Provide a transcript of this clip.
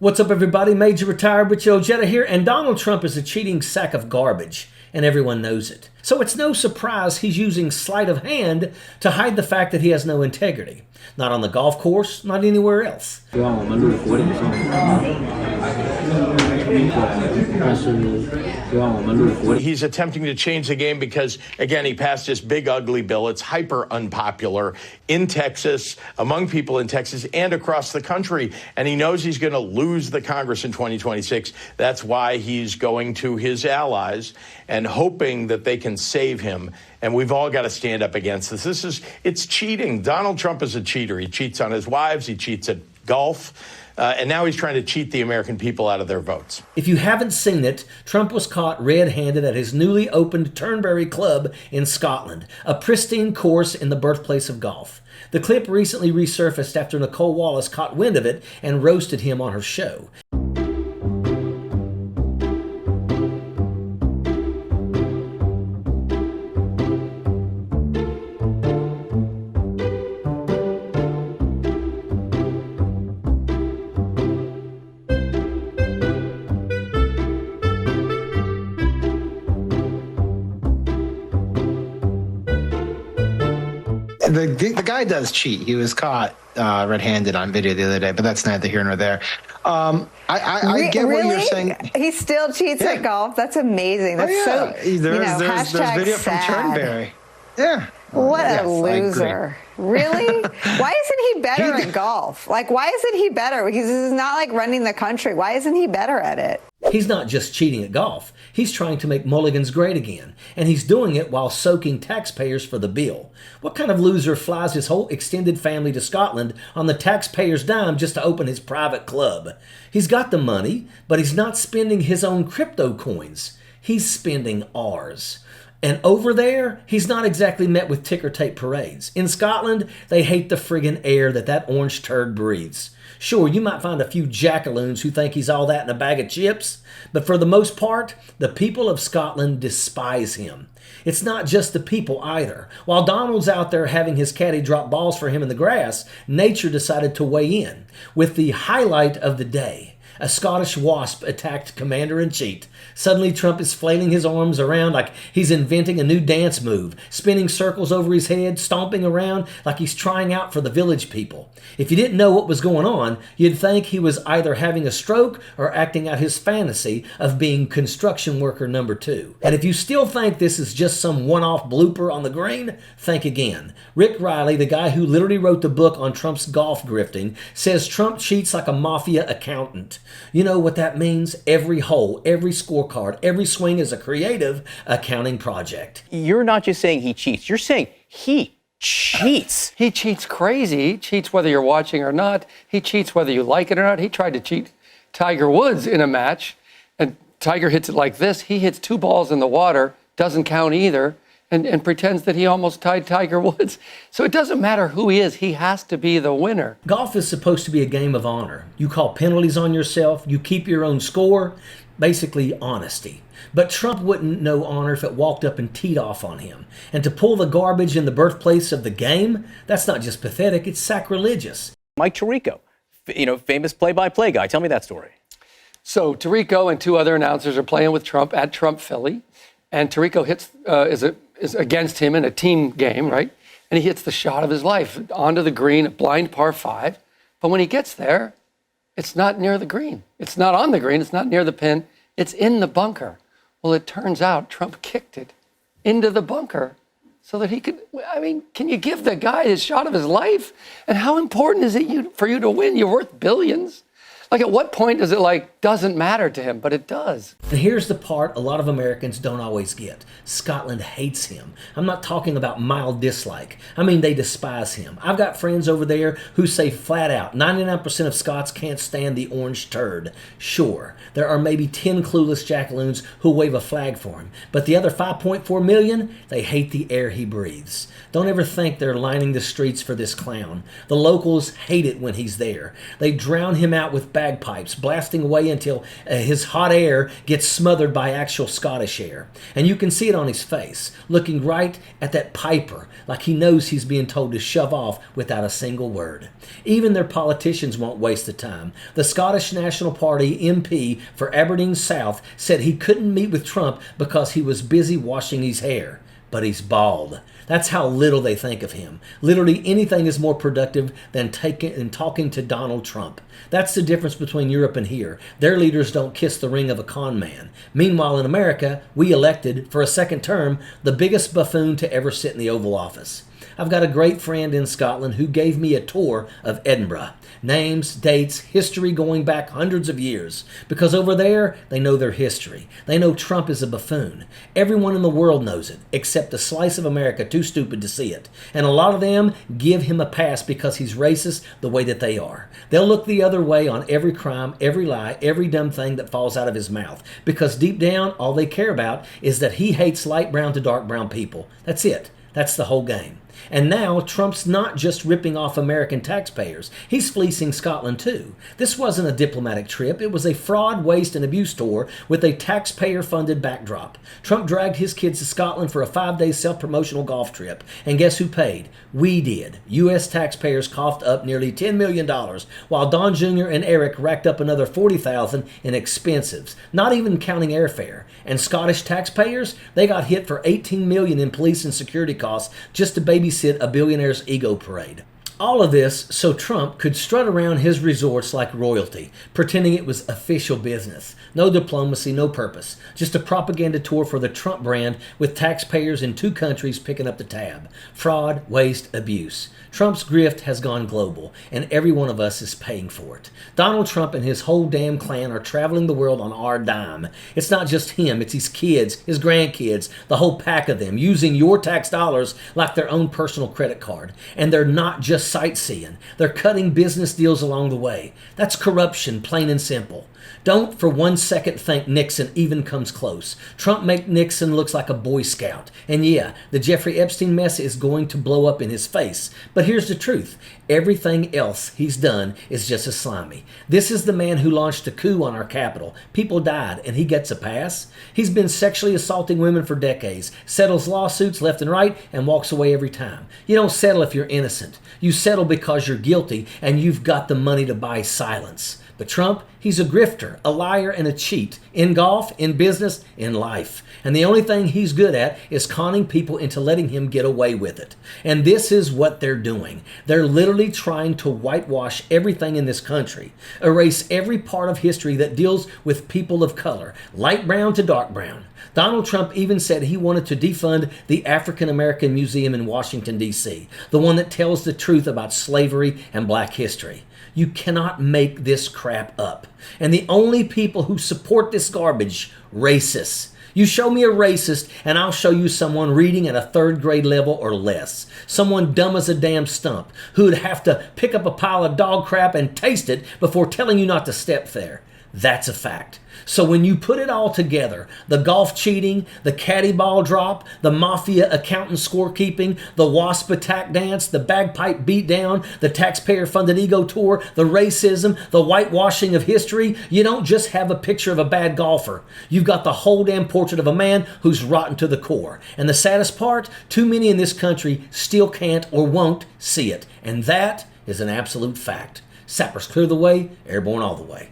What's up, everybody? Major Retired with Ojeda here, and Donald Trump is a cheating sack of garbage, and everyone knows it. So it's no surprise he's using sleight of hand to hide the fact that he has no integrity. Not on the golf course, not anywhere else. He's attempting to change the game because, again, he passed this big, ugly bill. It's hyper unpopular in Texas, among people in Texas and across the country. And he knows he's going to lose the Congress in 2026. That's why he's going to his allies and hoping that they can save him. And we've all got to stand up against this. It's cheating. Donald Trump is a cheater. He cheats on his wives. He cheats at golf. And now he's trying to cheat the American people out of their votes. If you haven't seen it, Trump was caught red-handed at his newly opened Turnberry Club in Scotland, a pristine course in the birthplace of golf. The clip recently resurfaced after Nicole Wallace caught wind of it and roasted him on her show. The guy does cheat. He was caught red-handed on video the other day, but that's neither here nor there. I get what you're saying. He still cheats at golf. That's amazing. That's there's video from Turnberry. Yeah. What a loser. Really? Why isn't he better at golf? Like, why isn't he better? Because this is not like running the country. Why isn't he better at it? He's not just cheating at golf. He's trying to make mulligans great again. And he's doing it while soaking taxpayers for the bill. What kind of loser flies his whole extended family to Scotland on the taxpayer's dime just to open his private club? He's got the money, but he's not spending his own crypto coins. He's spending ours. And over there, he's not exactly met with ticker tape parades. In Scotland, they hate the friggin' air that orange turd breathes. Sure, you might find a few jackaloons who think he's all that in a bag of chips, but for the most part, the people of Scotland despise him. It's not just the people either. While Donald's out there having his caddy drop balls for him in the grass, nature decided to weigh in with the highlight of the day. A Scottish wasp attacked Commander-in-Chief. Suddenly, Trump is flailing his arms around like he's inventing a new dance move, spinning circles over his head, stomping around like he's trying out for the village people. If you didn't know what was going on, you'd think he was either having a stroke or acting out his fantasy of being construction worker number 2. And if you still think this is just some one-off blooper on the green, think again. Rick Riley, the guy who literally wrote the book on Trump's golf grifting, says Trump cheats like a mafia accountant. You know what that means? Every hole, every scorecard, every swing is a creative accounting project. You're not just saying he cheats. You're saying he cheats. He cheats crazy. He cheats whether you're watching or not. He cheats whether you like it or not. He tried to cheat Tiger Woods in a match, and Tiger hits it like this. He hits 2 balls in the water, doesn't count either, and pretends that he almost tied Tiger Woods. So it doesn't matter who he is. He has to be the winner. Golf is supposed to be a game of honor. You call penalties on yourself. You keep your own score. Basically, honesty. But Trump wouldn't know honor if it walked up and teed off on him. And to pull the garbage in the birthplace of the game, that's not just pathetic, it's sacrilegious. Mike Tirico, famous play-by-play guy. Tell me that story. So Tirico and 2 other announcers are playing with Trump at Trump Philly. And Tirico is against him in a team game, right? And he hits the shot of his life onto the green, a blind par 5. But when he gets there, it's not near the green. It's not on the green. It's not near the pin. It's in the bunker. Well, it turns out Trump kicked it into the bunker so that he could, can you give the guy his shot of his life? And how important is it for you to win? You're worth billions. Like, at what point does it, doesn't matter to him? But it does. And here's the part a lot of Americans don't always get. Scotland hates him. I'm not talking about mild dislike. I mean, they despise him. I've got friends over there who say flat out, 99% of Scots can't stand the orange turd. Sure, there are maybe 10 clueless jackaloons who wave a flag for him. But the other 5.4 million, they hate the air he breathes. Don't ever think they're lining the streets for this clown. The locals hate it when he's there. They drown him out with bagpipes, blasting away until his hot air gets smothered by actual Scottish air. And you can see it on his face, looking right at that piper like he knows he's being told to shove off without a single word. Even their politicians won't waste the time. The Scottish National Party MP for Aberdeen South said he couldn't meet with Trump because he was busy washing his hair. But he's bald. That's how little they think of him. Literally anything is more productive than talking to Donald Trump. That's the difference between Europe and here. Their leaders don't kiss the ring of a con man. Meanwhile, in America, we elected, for a second term, the biggest buffoon to ever sit in the Oval Office. I've got a great friend in Scotland who gave me a tour of Edinburgh. Names, dates, history going back hundreds of years. Because over there, they know their history. They know Trump is a buffoon. Everyone in the world knows it, except a slice of America too stupid to see it. And a lot of them give him a pass because he's racist the way that they are. They'll look the other way on every crime, every lie, every dumb thing that falls out of his mouth. Because deep down, all they care about is that he hates light brown to dark brown people. That's it. That's the whole game. And now Trump's not just ripping off American taxpayers. He's fleecing Scotland too. This wasn't a diplomatic trip. It was a fraud, waste, and abuse tour with a taxpayer-funded backdrop. Trump dragged his kids to Scotland for a 5-day self-promotional golf trip. And guess who paid? We did. U.S. taxpayers coughed up nearly $10 million, while Don Jr. and Eric racked up another $40,000 in expenses, not even counting airfare. And Scottish taxpayers, they got hit for $18 million in police and security costs just to babysit a billionaire's ego parade. All of this so Trump could strut around his resorts like royalty, pretending it was official business. No diplomacy, no purpose. Just a propaganda tour for the Trump brand with taxpayers in 2 countries picking up the tab. Fraud, waste, abuse. Trump's grift has gone global, and every one of us is paying for it. Donald Trump and his whole damn clan are traveling the world on our dime. It's not just him, it's his kids, his grandkids, the whole pack of them, using your tax dollars like their own personal credit card. And they're not just sightseeing. They're cutting business deals along the way. That's corruption, plain and simple. Don't for 1 second think Nixon even comes close. Trump make Nixon looks like a Boy Scout. And yeah, the Jeffrey Epstein mess is going to blow up in his face. But here's the truth. Everything else he's done is just as slimy. This is the man who launched a coup on our capital. People died, and he gets a pass. He's been sexually assaulting women for decades, settles lawsuits left and right, and walks away every time. You don't settle if you're innocent. You settle because you're guilty, and you've got the money to buy silence. But Trump, he's a grifter, a liar, and a cheat. In golf, in business, in life. And the only thing he's good at is conning people into letting him get away with it. And this is what they're doing. They're literally trying to whitewash everything in this country. Erase every part of history that deals with people of color, light brown to dark brown. Donald Trump even said he wanted to defund the African American Museum in Washington, D.C., the one that tells the truth about slavery and black history. You cannot make this crap up. And the only people who support this garbage, racists. You show me a racist, and I'll show you someone reading at a 3rd grade level or less. Someone dumb as a damn stump, who would have to pick up a pile of dog crap and taste it before telling you not to step there. That's a fact. So when you put it all together, the golf cheating, the caddy ball drop, the mafia accountant scorekeeping, the wasp attack dance, the bagpipe beatdown, the taxpayer-funded ego tour, the racism, the whitewashing of history, you don't just have a picture of a bad golfer. You've got the whole damn portrait of a man who's rotten to the core. And the saddest part, too many in this country still can't or won't see it. And that is an absolute fact. Sappers clear the way, airborne all the way.